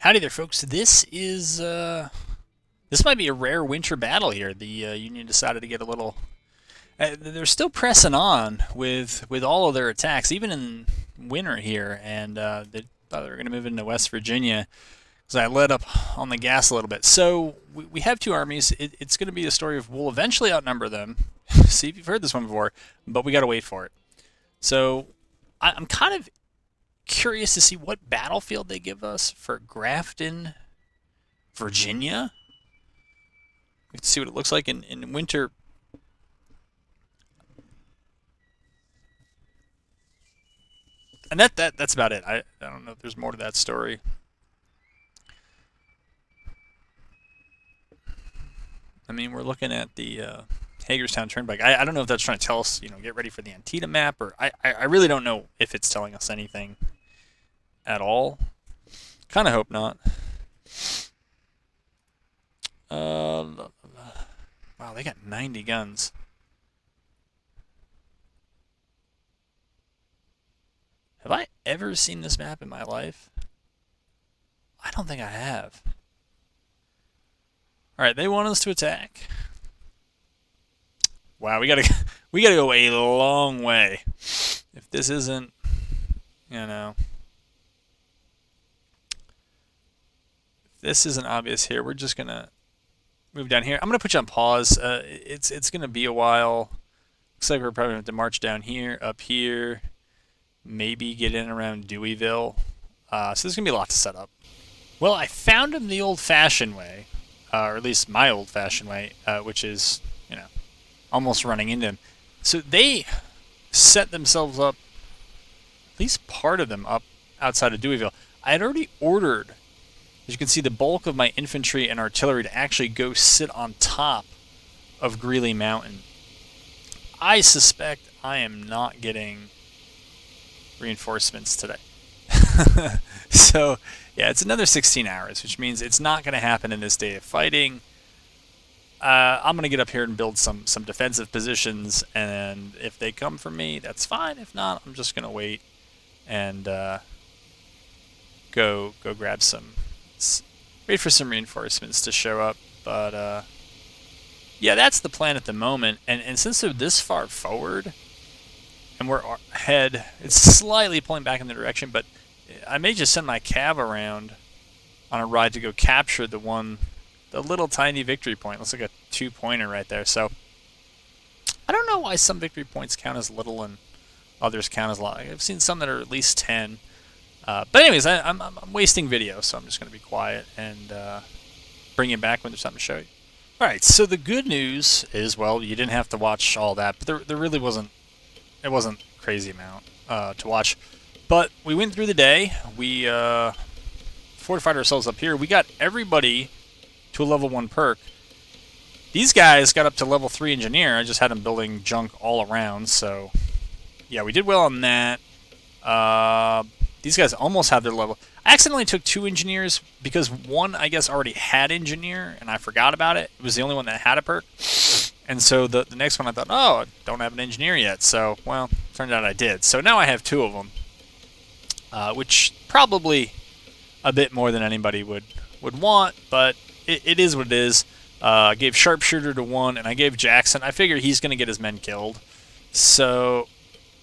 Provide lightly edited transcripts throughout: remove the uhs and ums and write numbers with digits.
Howdy there, folks. This might be a rare winter battle here. The Union decided to get a little. They're still pressing on with all of their attacks, even in winter here, and they thought they were going to move into West Virginia. So I let up on the gas a little bit. So we have two armies. It's going to be a story of we'll eventually outnumber them. See if you've heard this one before, but we got to wait for it. So I'm kind of curious to see what battlefield they give us for Grafton, Virginia. Let's see what it looks like in winter. And that's about it. I don't know if there's more to that story. I mean, we're looking at the Hagerstown Turnpike. I don't know if that's trying to tell us, get ready for the Antietam map, or I really don't know if it's telling us anything at all. Kind of hope not. Wow, they got 90 guns. Have I ever seen this map in my life? I don't think I have. All right, they want us to attack. Wow, we gotta go a long way. If this isn't, if this isn't obvious here, we're just gonna move down here. I'm gonna put you on pause. It's gonna be a while. Looks like we're probably gonna have to march down here, up here, maybe get in around Deweyville. So there's gonna be a lot to set up. Well, I found him the old-fashioned way, or at least my old-fashioned way, which is, almost running into him. So they set themselves up, at least part of them, up outside of Deweyville. I had already ordered, as you can see, the bulk of my infantry and artillery to actually go sit on top of Greeley Mountain. I suspect I am not getting reinforcements today. So, yeah, it's another 16 hours, which means it's not going to happen in this day of fighting. I'm going to get up here and build some defensive positions, and if they come for me, that's fine. If not, I'm just going to wait and go grab wait for some reinforcements to show up. But, yeah, that's the plan at the moment. And since they're this far forward, and we're ahead, it's slightly pulling back in the direction, but I may just send my cav around on a ride to go capture the little tiny victory point. Looks like a 2-pointer right there. So I don't know why some victory points count as little and others count as a lot. I've seen some that are at least 10. But anyways, I'm wasting video, so I'm just going to be quiet and bring you back when there's something to show you. All right, so the good news is, well, you didn't have to watch all that, but there really wasn't. It wasn't a crazy amount to watch. But we went through the day. We fortified ourselves up here. We got everybody to a level 1 perk. These guys got up to level 3 engineer. I just had them building junk all around. So, yeah, we did well on that. These guys almost have their level. I accidentally took 2 engineers because one, I guess, already had engineer, and I forgot about it. It was the only one that had a perk. And so the next one I thought, oh, I don't have an engineer yet. So, well, turned out I did. So now I have 2 of them, which probably a bit more than anybody would want, but it is what it is. I gave Sharpshooter to 1, and I gave Jackson. I figure he's going to get his men killed. So,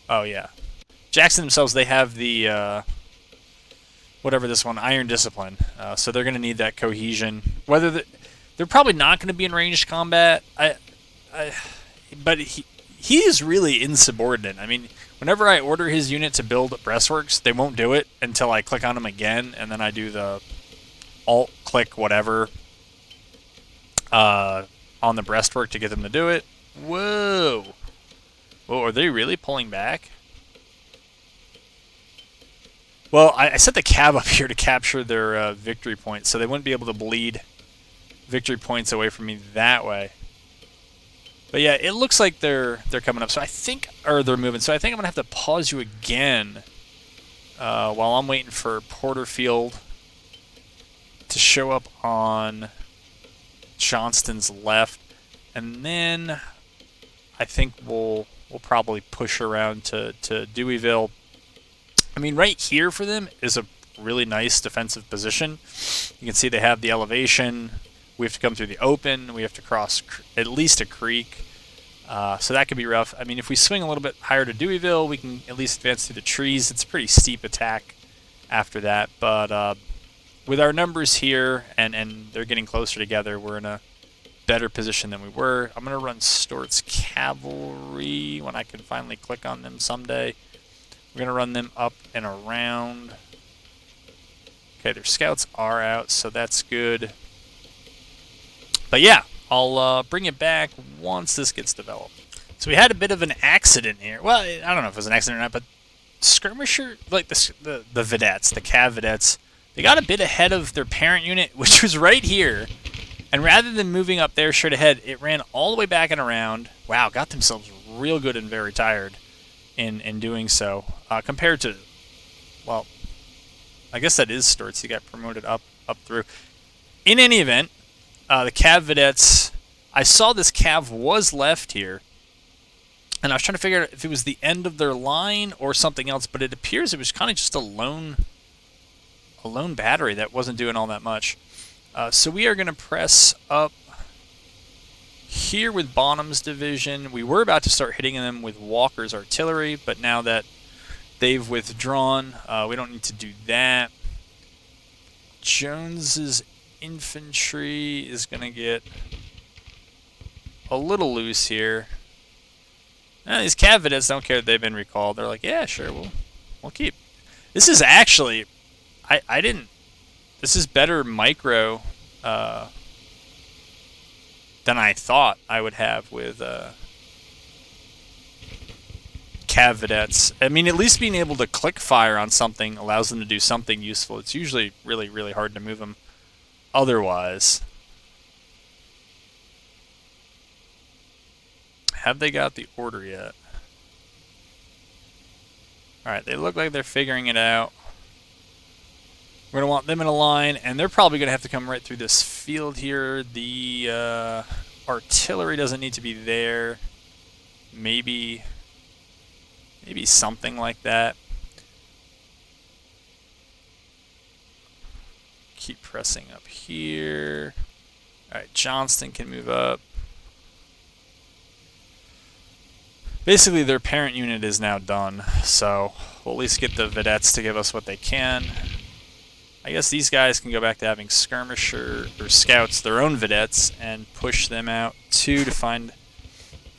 oh yeah. Jackson themselves, they have the, whatever this one, Iron Discipline. So they're going to need that cohesion. They're probably not going to be in ranged combat. But he is really insubordinate. I mean, whenever I order his unit to build breastworks, they won't do it until I click on him again, and then I do the alt-click whatever on the breastwork to get them to do it. Whoa! Whoa, are they really pulling back? Well, I set the cav up here to capture their victory points, so they wouldn't be able to bleed victory points away from me that way. But yeah, it looks like they're coming up. So I think, or they're moving. So I think I'm gonna have to pause you again while I'm waiting for Porterfield to show up on Johnston's left, and then I think we'll probably push around to Deweyville. I mean, right here for them is a really nice defensive position. You can see they have the elevation. We have to come through the open. We have to cross at least a creek. So that could be rough. I mean, if we swing a little bit higher to Deweyville, we can at least advance through the trees. It's a pretty steep attack after that. But with our numbers here, and they're getting closer together, we're in a better position than we were. I'm going to run Stort's Cavalry when I can finally click on them someday. We're going to run them up and around. Okay, their scouts are out, so that's good. But yeah, I'll bring it back once this gets developed. So we had a bit of an accident here. Well, I don't know if it was an accident or not, but skirmisher, like the vedettes, the cav vedettes, they got a bit ahead of their parent unit, which was right here. And rather than moving up there straight ahead, it ran all the way back and around. Wow, got themselves real good and very tired in doing so. Compared to, well, I guess that is Storts. He got promoted up through. In any event, the cav vedettes, I saw this cav was left here. And I was trying to figure out if it was the end of their line or something else, but it appears it was kind of just a lone battery that wasn't doing all that much. So we are going to press up here with Bonham's division. We were about to start hitting them with Walker's artillery, but now that they've withdrawn, we don't need to do that. Jones's infantry is going to get a little loose here. These cav vedettes don't care that they've been recalled. They're like, yeah, sure, we'll keep. This is actually, I didn't. This is better micro than I thought I would have with cav vedettes. I mean, at least being able to click fire on something allows them to do something useful. It's usually really, really hard to move them otherwise. Have they got the order yet? Alright, they look like they're figuring it out. We're going to want them in a line, and they're probably going to have to come right through this field here. The artillery doesn't need to be there. Maybe something like that. Keep pressing up here. Alright, Johnston can move up. Basically, their parent unit is now done, so we'll at least get the vedettes to give us what they can. I guess these guys can go back to having skirmisher or scouts, their own vedettes, and push them out too to find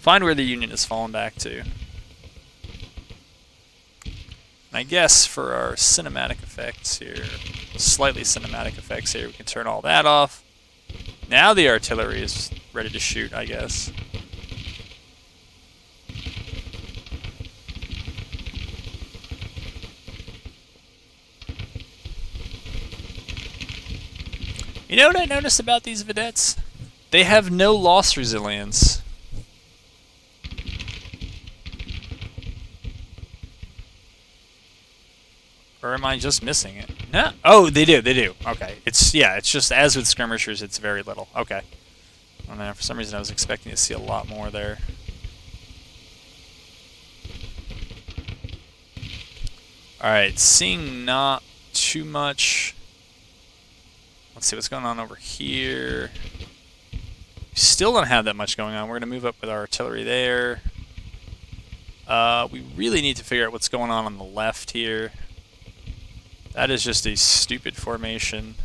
where the unit has fallen back to. And I guess for our cinematic effects here, slightly cinematic effects here, we can turn all that off. Now the artillery is ready to shoot, I guess. You know what I noticed about these vedettes? They have no loss resilience. Or am I just missing it? No. Oh, they do. Okay. It's just as with skirmishers, it's very little. Okay. I don't know, for some reason I was expecting to see a lot more there. Alright, seeing not too much. Let's see what's going on over here. We still don't have that much going on. We're going to move up with our artillery there. We really need to figure out what's going on the left here. That is just a stupid formation.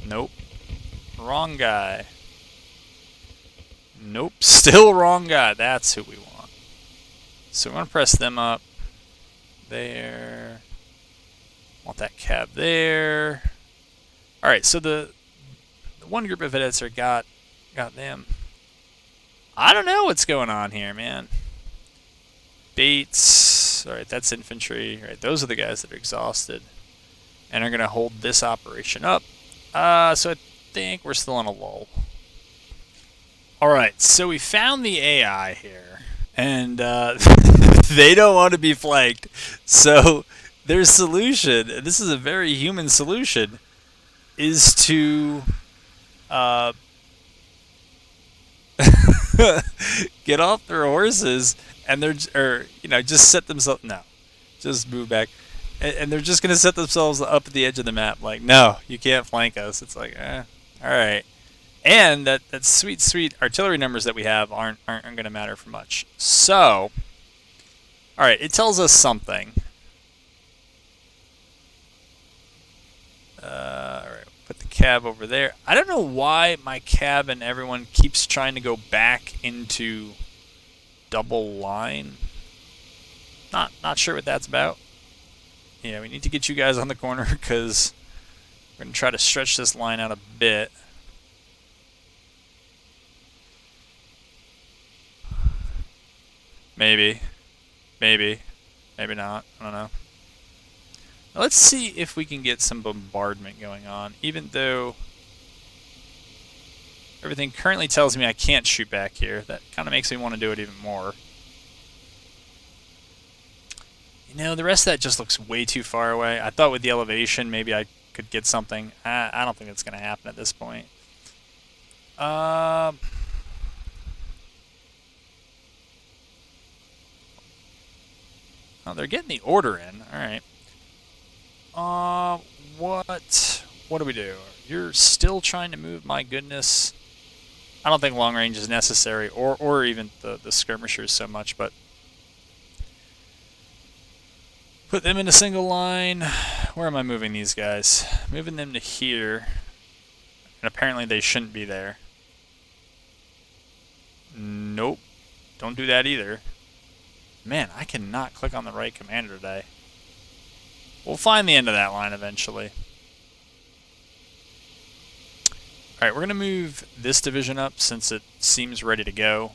Nope. Wrong guy. Nope. Still wrong guy. That's who we want. So we're going to press them up. There. Want that cab there. Alright, so the one group of vedettes are got them. I don't know what's going on here, man. Bates. Alright, that's infantry. Alright, those are the guys that are exhausted and are going to hold this operation up. So I think we're still in a lull. Alright, so we found the AI here. And they don't want to be flanked. So their solution, this is a very human solution, is to get off their horses and just set themselves. No, Just move back. And they're just going to set themselves up at the edge of the map. Like, no, you can't flank us. It's like, all right. And that sweet, sweet artillery numbers that we have aren't going to matter for much. So, all right, it tells us something. All right, put the cab over there. I don't know why my cab and everyone keeps trying to go back into double line. Not sure what that's about. Yeah, we need to get you guys on the corner because we're going to try to stretch this line out a bit. Maybe. Maybe not. I don't know. Now let's see if we can get some bombardment going on, even though everything currently tells me I can't shoot back here. That kind of makes me want to do it even more. You know, the rest of that just looks way too far away. I thought with the elevation maybe I could get something. I don't think that's going to happen at this point. Oh, they're getting the order in. All right. What do we do? You're still trying to move. My goodness. I don't think long range is necessary, or even the skirmishers so much, but put them in a single line. Where am I moving these guys? Moving them to here. And apparently they shouldn't be there. Nope. Don't do that either. Man, I cannot click on the right commander today. We'll find the end of that line eventually. Alright, we're going to move this division up since it seems ready to go.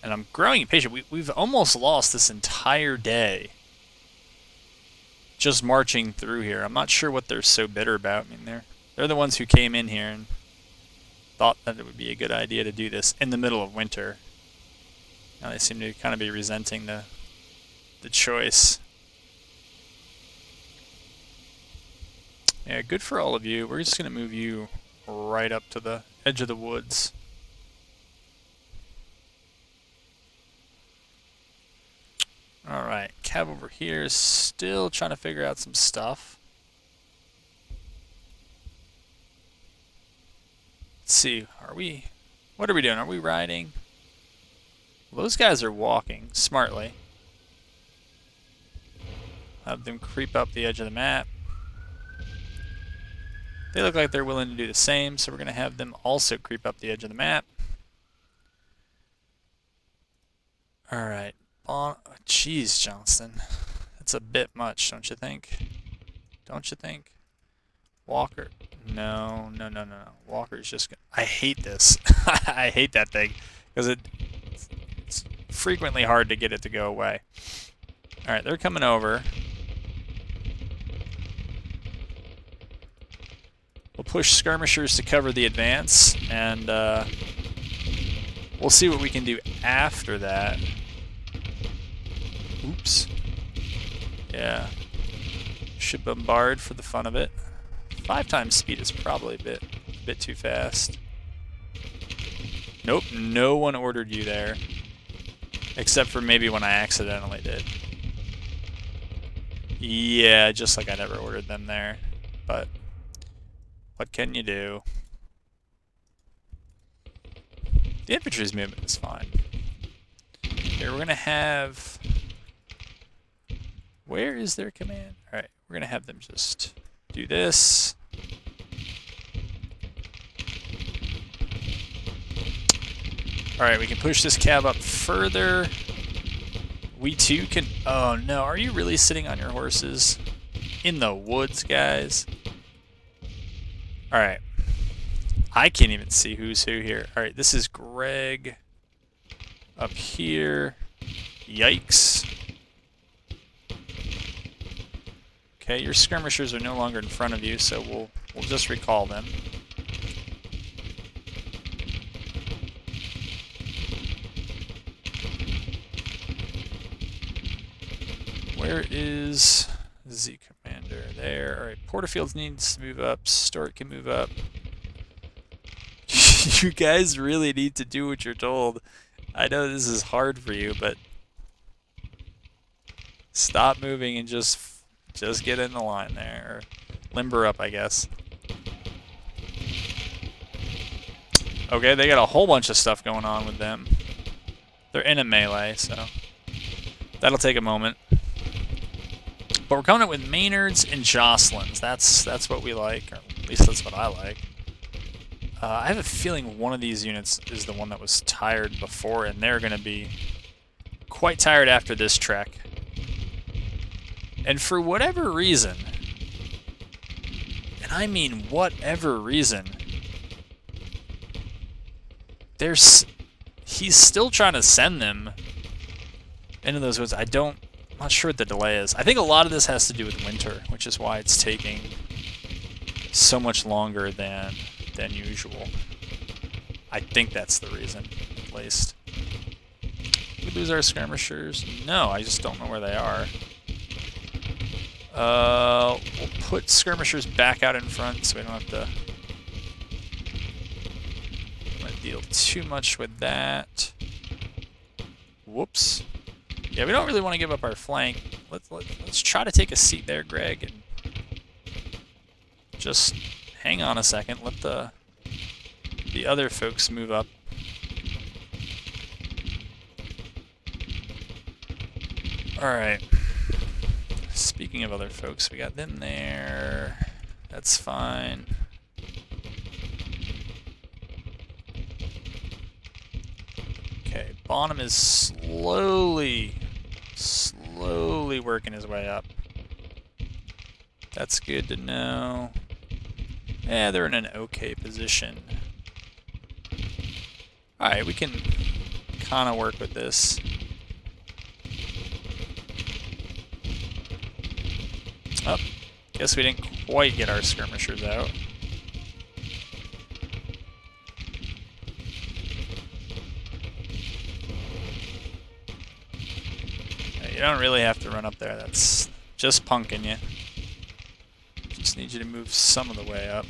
And I'm growing impatient. We've almost lost this entire day just marching through here. I'm not sure what they're so bitter about. I mean, they're the ones who came in here and thought that it would be a good idea to do this in the middle of winter. Now they seem to kind of be resenting the choice. Yeah, good for all of you. We're just going to move you right up to the edge of the woods. Alright, cab over here is still trying to figure out some stuff. Let's see, what are we doing? Are we riding? Well, those guys are walking smartly. Have them creep up the edge of the map. They look like they're willing to do the same, so we're going to have them also creep up the edge of the map. Alright. Jeez, Johnston. That's a bit much, don't you think? Don't you think? Walker. No. Walker's just gonna... I hate this. I hate that thing. Because it's frequently hard to get it to go away. Alright, they're coming over. We'll push skirmishers to cover the advance, and we'll see what we can do after that. Oops. Yeah. Should bombard for the fun of it. 5 times speed is probably a bit too fast. Nope, no one ordered you there. Except for maybe when I accidentally did. Yeah, just like I never ordered them there. But what can you do? The infantry's movement is fine. Here, we're gonna have... Where is their command? Alright, we're gonna have them just do this. Alright, we can push this cab up further. We too can... Oh no, are you really sitting on your horses? In the woods, guys? Alright. I can't even see who's who here. Alright, this is Greg. Up here. Yikes. Okay, your skirmishers are no longer in front of you, so we'll just recall them. Where is Z Commander? There. Alright, Porterfield needs to move up. Stewart can move up. You guys really need to do what you're told. I know this is hard for you, but Stop moving and just get in the line there. Or limber up, I guess. Okay, they got a whole bunch of stuff going on with them. They're in a melee, so that'll take a moment. But we're coming up with Maynards and Jocelyn's. That's what we like, or at least that's what I like. I have a feeling one of these units is the one that was tired before, and they're going to be quite tired after this trek. And for whatever reason, and I mean whatever reason, he's still trying to send them into those woods. I'm not sure what the delay is. I think a lot of this has to do with winter, which is why it's taking so much longer than usual. I think that's the reason, at least. Did we lose our skirmishers? No, I just don't know where they are. We'll put skirmishers back out in front so we don't have to deal too much with that. Whoops. Yeah, we don't really want to give up our flank. Let's try to take a seat there, Greg, and just hang on a second. Let the other folks move up. All right. Speaking of other folks, we got them there. That's fine. Okay, Bonham is slowly working his way up. That's good to know. Yeah, they're in an okay position. Alright, we can kind of work with this. Oh, guess we didn't quite get our skirmishers out. You don't really have to run up there. That's just punking you. Just need you to move some of the way up.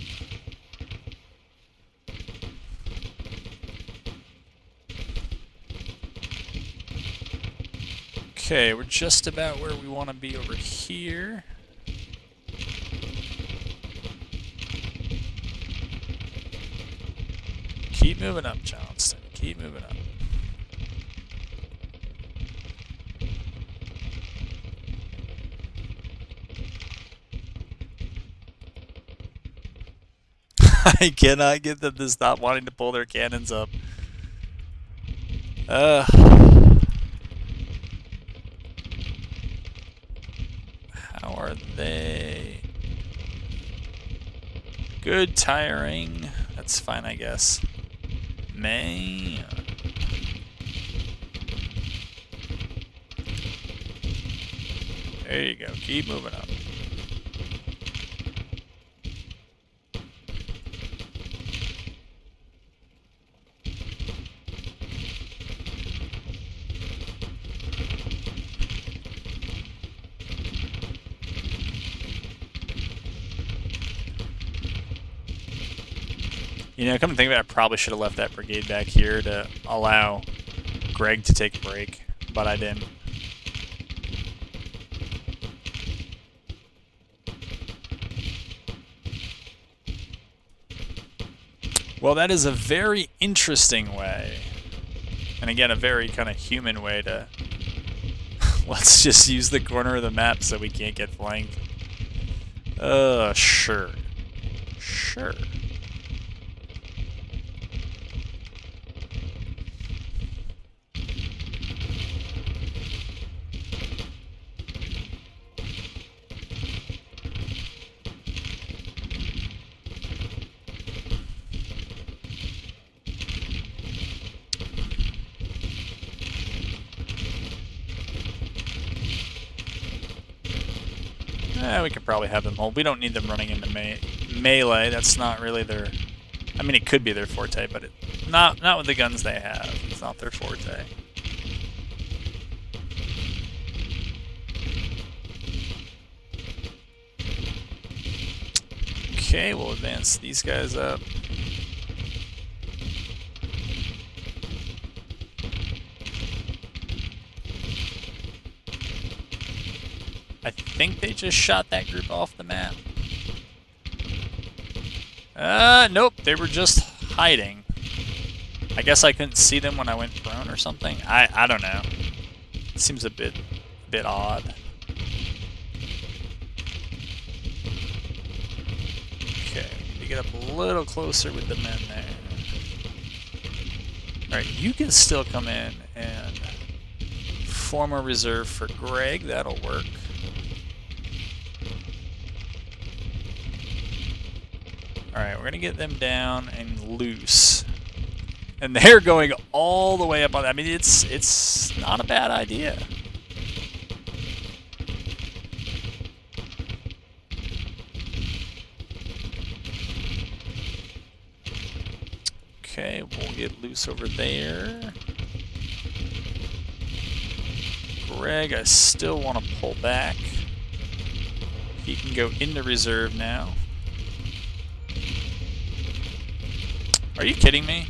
Okay, we're just about where we want to be over here. Keep moving up, Johnston. Keep moving up. I cannot get them to stop wanting to pull their cannons up. How are they? Good tiring. That's fine, I guess. Man. There you go. Keep moving up. You know, come to think of it, I probably should have left that brigade back here to allow Greg to take a break, but I didn't. Well, that is a very interesting way, and again, a very kind of human way to let's just use the corner of the map so we can't get flanked. Sure. Sure. We could probably have them hold. We don't need them running into melee. That's not really their... I mean, it could be their forte, but not with the guns they have. It's not their forte. Okay, we'll advance these guys up. think they just shot that group off the map. Nope, they were just hiding. I guess I couldn't see them when I went prone or something. I don't know. It seems a bit odd. Okay, need to get up a little closer with the men there. Alright, you can still come in and form a reserve for Greg. That'll work. Alright, we're gonna get them down and loose. And they're going all the way up on that. I mean, it's not a bad idea. Okay, we'll get loose over there. Greg, I still want to pull back. He can go into reserve now. Are you kidding me?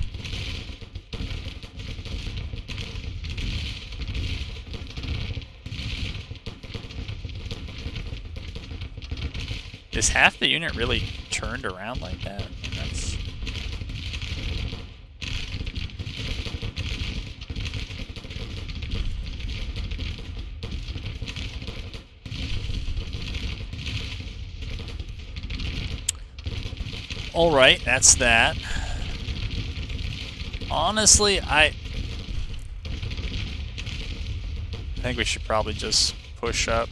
Is half the unit really turned around like that? That's... Alright, that's that. Honestly, I think we should probably just push up.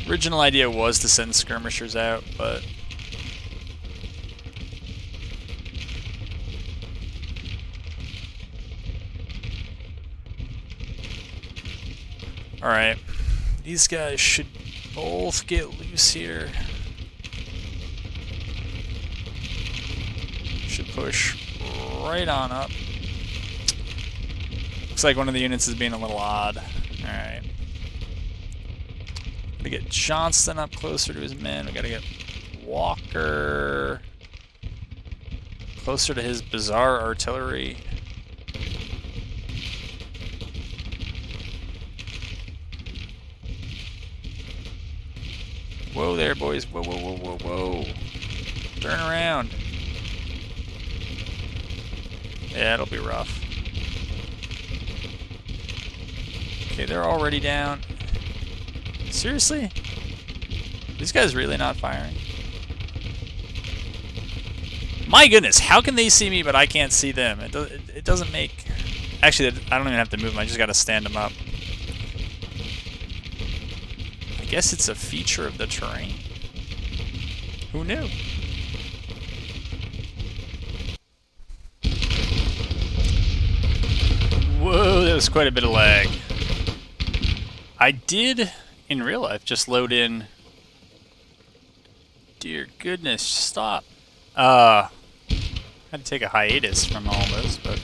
Original idea was to send skirmishers out, but alright, these guys should both get loose here. Should push right on up. Looks like one of the units is being a little odd. Alright. Gotta get Johnston up closer to his men. We gotta get Walker closer to his bizarre artillery. Whoa there, boys. Whoa, whoa, whoa, whoa, whoa. Turn around. Yeah, it'll be rough. Okay, they're already down. Seriously? These guys really not firing? My goodness, how can they see me but I can't see them? It doesn't make... Actually, I don't even have to move them. I just got to stand them up. I guess it's a feature of the terrain. Who knew? Whoa, that was quite a bit of lag. I did, in real life, just load in... Dear goodness, stop. Had to take a hiatus from all this, but...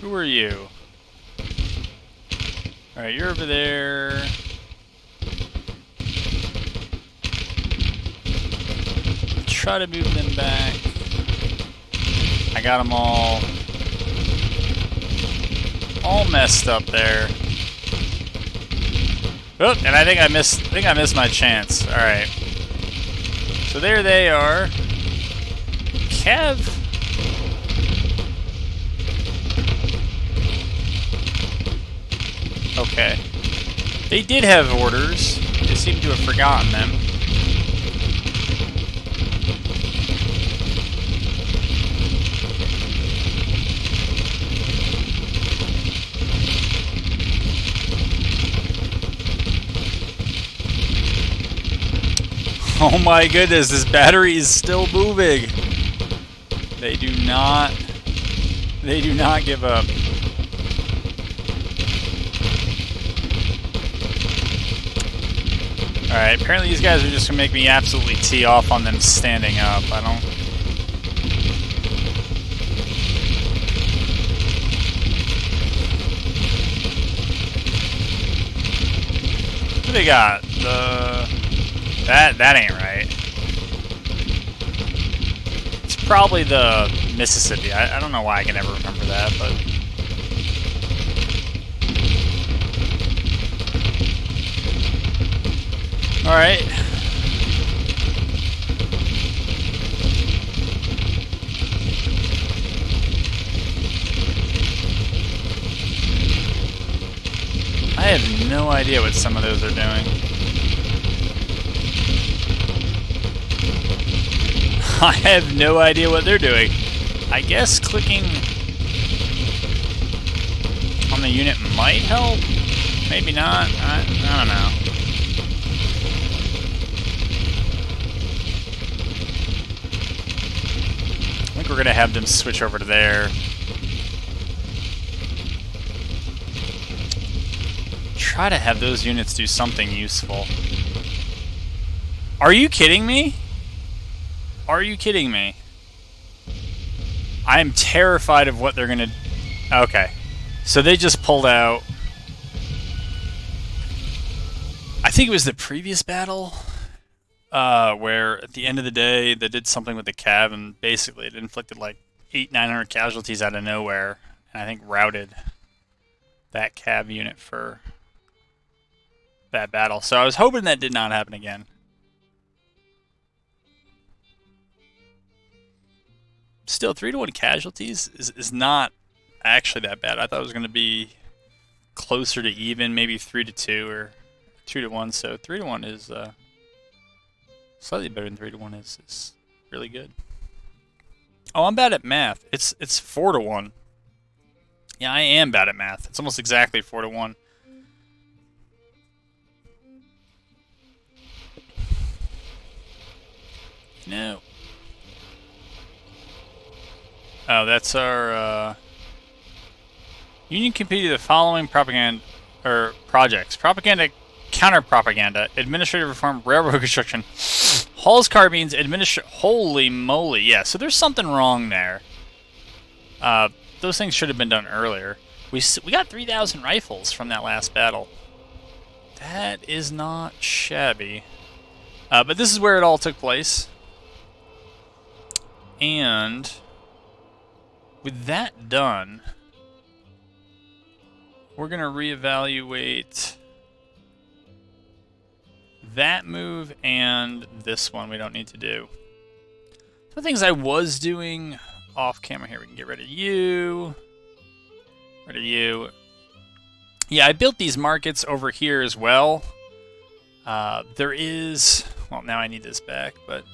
Who are you? Alright, you're over there. Try to move them back. I got them all messed up there. Oh, and I think I missed my chance. All right. So there they are. Kev. Okay. They did have orders. They seem to have forgotten them. Oh my goodness, this battery is still moving. They do not give up. Alright, apparently these guys are just gonna make me absolutely tee off on them standing up. I don't... What do they got? That ain't right. It's probably the Mississippi. I don't know why I can never remember that, but... Alright. I have no idea what some of those are doing. I have no idea what they're doing. I guess clicking on the unit might help. Maybe not. I don't know. I think we're going to have them switch over to there. Try to have those units do something useful. Are you kidding me? Are you kidding me? I am terrified of what they're gonna... Okay. So they just pulled out... I think it was the previous battle, where at the end of the day they did something with the cav and basically it inflicted like 800-900 casualties out of nowhere, and I think routed that cav unit for that battle. So I was hoping that did not happen again. Still, 3-to-1 casualties is not actually that bad. I thought it was going to be closer to even, maybe 3-to-2 or 2-to-1. So 3-to-1 is slightly better than 3-to-1 is really good. Oh, I'm bad at math. It's 4-to-1. Yeah, I am bad at math. It's almost exactly 4-to-1. No. Oh, that's our Union competed the following propaganda projects: propaganda, counter-propaganda, administrative reform, railroad construction, Hall's carbines, Holy moly! Yeah, so there's something wrong there. Those things should have been done earlier. We got 3,000 rifles from that last battle. That is not shabby. But this is where it all took place. And with that done, we're going to reevaluate that move and this one we don't need to do. Some things I was doing off camera here. We can get rid of you. Rid of you. Yeah, I built these markets over here as well. There is... Well, now I need this back, but...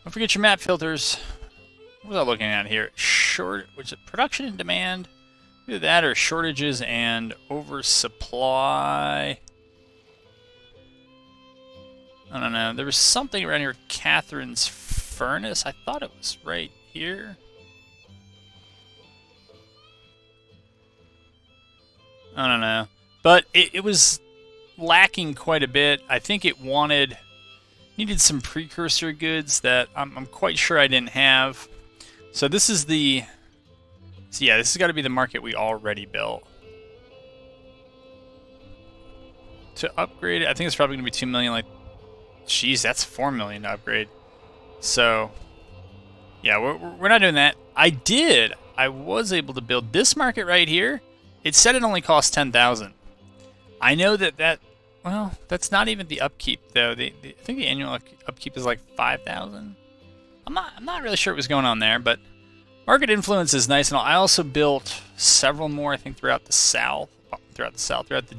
Don't forget your map filters. What was I looking at here? Which is production and demand. Either that or shortages and oversupply. I don't know. There was something around here. Catherine's furnace. I thought it was right here. I don't know. But it was lacking quite a bit. I think it needed some precursor goods that I'm quite sure I didn't have. So this is the... So yeah, this has got to be the market we already built. To upgrade it, I think it's probably going to be 2 million. Like, geez, that's 4 million to upgrade. So, yeah, we're not doing that. I was able to build this market right here. It said it only cost 10,000. I know that well, that's not even the upkeep though. I think the annual upkeep is like 5,000. I'm not really sure what was going on there, but market influence is nice and all. I also built several more, I think, throughout the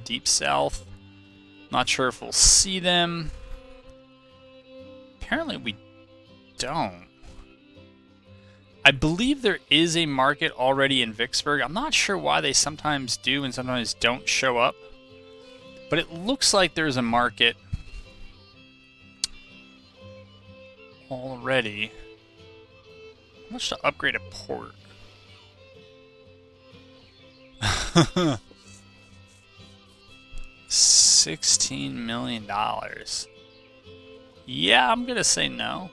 deep south. Not sure if we'll see them. Apparently we don't. I believe there is a market already in Vicksburg. I'm not sure why they sometimes do and sometimes don't show up. But it looks like there's a market already. How much to upgrade a port? $16 million. Yeah, I'm gonna say no.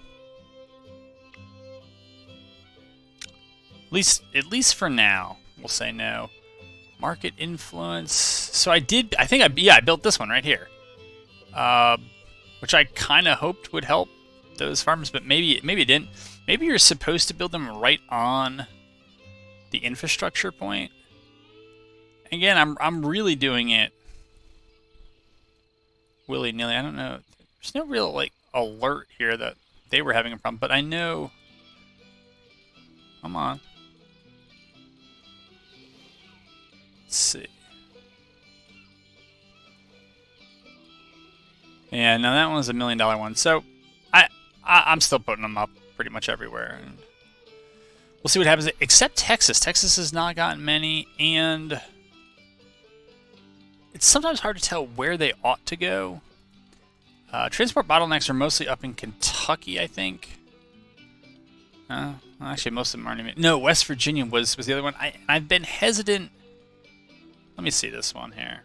At least for now, we'll say no. Market influence. So I built this one right here, which I kind of hoped would help those farms, but maybe it didn't. Maybe you're supposed to build them right on the infrastructure point. Again, I'm really doing it willy-nilly. I don't know. There's no real, like, alert here that they were having a problem, but I know... Come on. Let's see. Yeah, no, that one was $1 million one. So, I'm still putting them up pretty much everywhere. And we'll see what happens. Except Texas. Texas has not gotten many, and it's sometimes hard to tell where they ought to go. Transport bottlenecks are mostly up in Kentucky, I think. Actually, most of them aren't even... No, West Virginia was the other one. I've been hesitant... Let me see this one here.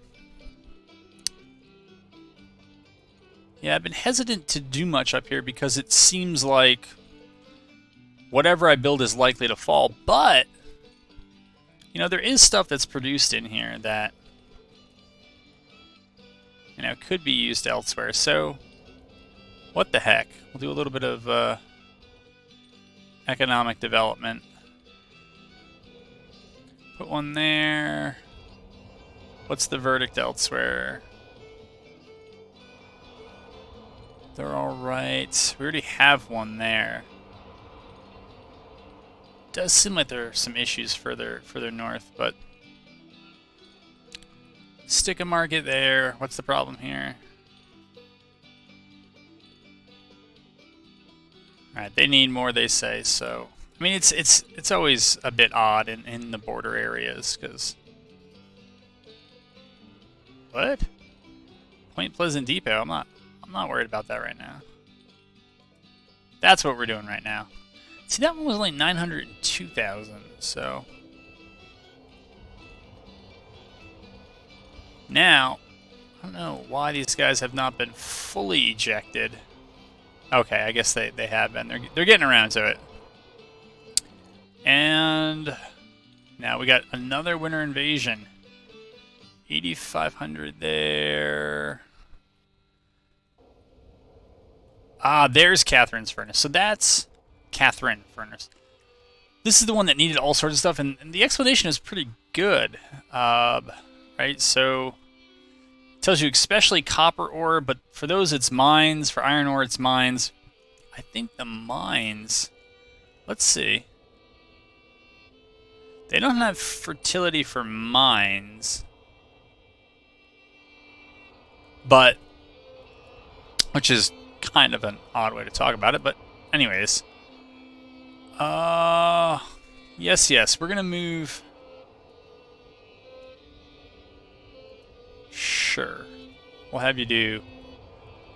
Yeah, I've been hesitant to do much up here because it seems like whatever I build is likely to fall. But, you know, there is stuff that's produced in here that, you know, could be used elsewhere. So, what the heck? We'll do a little bit of economic development. Put one there. What's the verdict elsewhere? They're all right. We already have one there. Does seem like there are some issues further north, but stick a market there. What's the problem here? All right, they need more, they say. So, I mean, it's always a bit odd in the border areas because what? Point Pleasant Depot. I'm not worried about that right now. That's what we're doing right now. See, that one was only 902,000, so... Now, I don't know why these guys have not been fully ejected. Okay, I guess they have been. They're getting around to it. And now we got another winter invasion. 8,500 there. Ah, there's Catherine's furnace. So that's Catherine furnace. This is the one that needed all sorts of stuff, and the explanation is pretty good. Right, so it tells you especially copper ore, but for those it's mines. For iron ore it's mines. I think the mines... Let's see. They don't have fertility for mines. But... which is kind of an odd way to talk about it, but anyways. Yes, we're gonna move... Sure. We'll have you do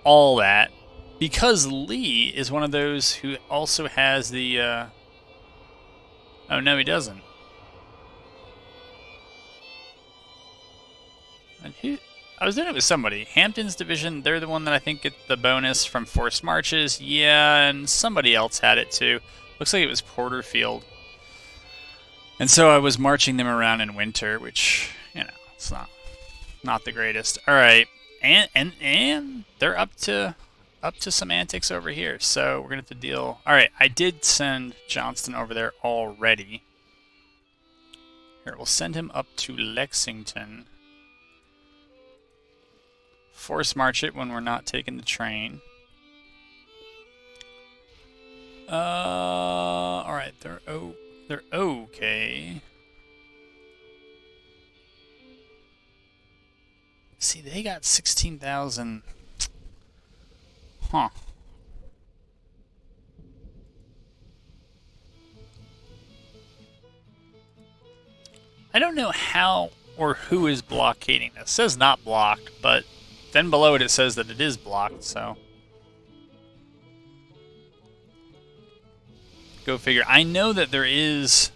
all that. Because Lee is one of those who also has the... Oh, no, he doesn't. And who... I was doing it with somebody. Hampton's division, they're the one that I think get the bonus from forced marches. Yeah, and somebody else had it too. Looks like it was Porterfield. And so I was marching them around in winter, which, you know, it's not the greatest. All right, and they're up to some antics over here. So we're gonna have to deal. All right, I did send Johnston over there already. Here, we'll send him up to Lexington. Force march it when we're not taking the train. All right, they're okay. See, they got 16,000. Huh. I don't know how or who is blockading this. It says not blocked, but then below it says that it is blocked, so... Go figure. I know that there is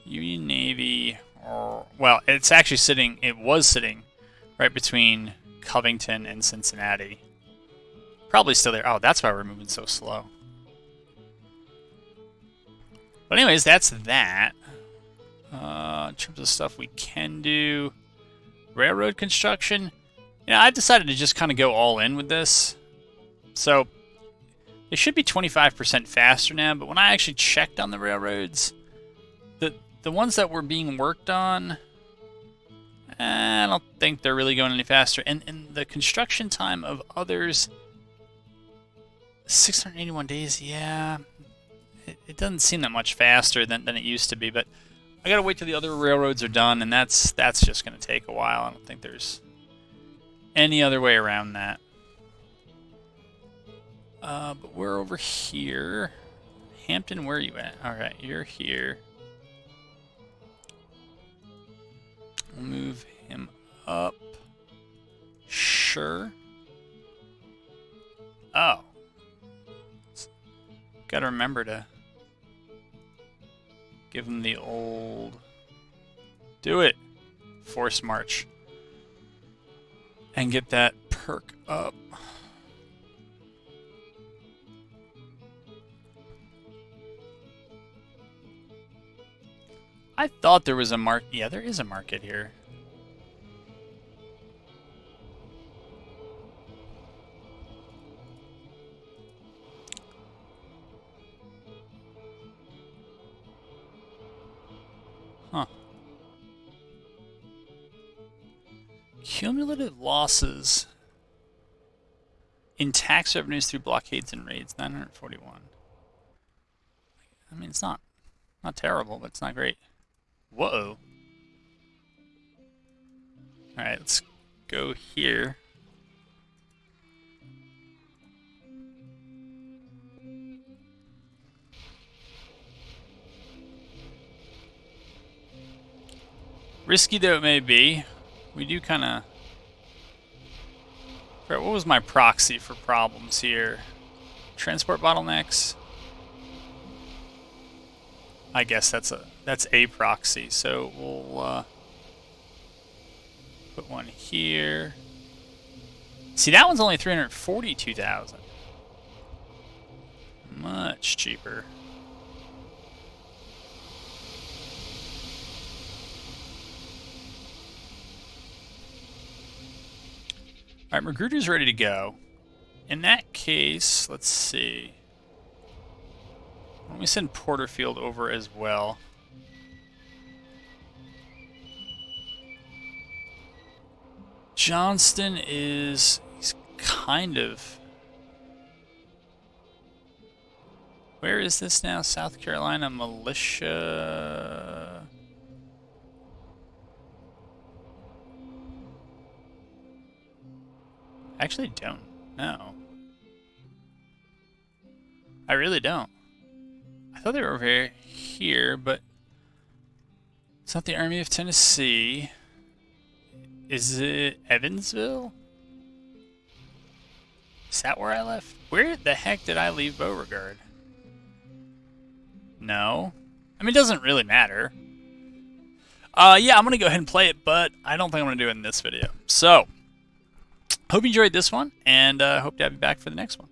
Union Navy, or... Well, it's actually sitting... It was sitting right between Covington and Cincinnati. Probably still there. Oh, that's why we're moving so slow. But anyways, that's that. In terms of stuff we can do... Railroad construction... You know, I've decided to just kind of go all in with this. So, it should be 25% faster now, but when I actually checked on the railroads, the ones that were being worked on, I don't think they're really going any faster. And the construction time of others 681 days, yeah. It doesn't seem that much faster than it used to be, but I gotta wait till the other railroads are done, and that's just gonna take a while. I don't think there's any other way around that. But we're over here. Hampton, where are you at? Alright, you're here. We'll move him up. Sure. Oh. Gotta remember to give him the old... Do it! Force march. And get that perk up. I thought there was a market. Yeah, there is a market here. Huh. Cumulative losses in tax revenues through blockades and raids, 941. I mean, it's not terrible, but it's not great. Whoa. Alright, let's go here. Risky though it may be, we do kind of... What was my proxy for problems here? Transport bottlenecks? I guess that's a proxy, so we'll put one here. See, that one's only 342,000. Much cheaper. Alright, Magruder's ready to go. In that case, let's see. Why don't we send Porterfield over as well? Johnston he's kind of... Where is this now? South Carolina militia... I actually don't know. I really don't. I thought they were over here, but it's not the Army of Tennessee. Is it Evansville? Is that where I left? Where the heck did I leave Beauregard? No. I mean, it doesn't really matter. Yeah, I'm going to go ahead and play it, but I don't think I'm going to do it in this video. So, hope you enjoyed this one, and hope to have you back for the next one.